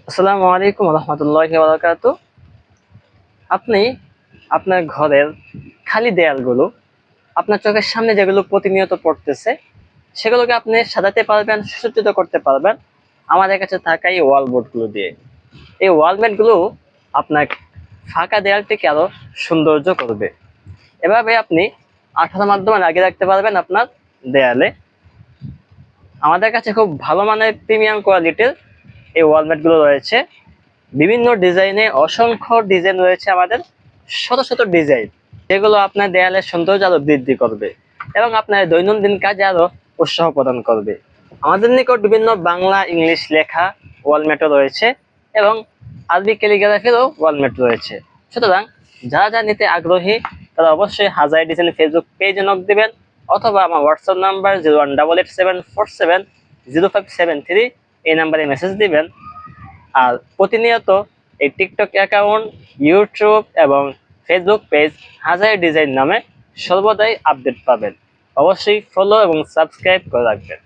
আসসালামু আলাইকুম রহমতুল্লাহি ওয়া বারাকাতুহু। আপনি আপনার ঘরের খালি দেয়ালগুলো, আপনার চোখের সামনে যেগুলো প্রতিনিয়ত পড়তেছে, সেগুলোকে আপনি সাজাতে পারবেন, সুসজ্জিত করতে পারবেন আমাদের কাছে থাকা এই ওয়াল বোর্ডগুলো দিয়ে। এই ওয়াল ম্যাটগুলো আপনার ফাঁকা দেয়ালটিকে আরো সৌন্দর্য করবে। এভাবে আপনি আঠার মাধ্যমে লাগিয়ে রাখতে পারবেন আপনার দেয়ালে। আমাদের কাছে খুব ভালো মানের প্রিমিয়াম কোয়ালিটির এই ওয়াল ম্যাটগুলো রয়েছে। বিভিন্ন ডিজাইনে অসংখ্য ডিজাইন রয়েছে আমাদের, শত শত ডিজাইন, যেগুলো আপনার দেয়ালের সৌন্দর্য আরো বৃদ্ধি করবে এবং আপনার দৈনন্দিন কাজে আরো উৎসাহ প্রদান করবে। আমাদের নিকট বিভিন্ন বাংলা ইংলিশ লেখা ওয়ালমেটও রয়েছে এবং আরবি ক্যালিগ্রাফিরও ওয়ালমেট রয়েছে। সুতরাং যারা যা নিতে আগ্রহী তারা অবশ্যই হাজার ডিজাইন ফেসবুক পেজে নক দিবেন, অথবা আমার হোয়াটসঅ্যাপ নাম্বার 01887470573 এই নাম্বারে মেসেজ দিবেন। আর প্রতিনিয়ত এই টিকটক অ্যাকাউন্ট, ইউটিউব এবং ফেসবুক পেজ হাজার ডিজাইন নামে সর্বদাই আপডেট পাবেন। অবশ্যই ফলো এবং সাবস্ক্রাইব করে রাখবেন।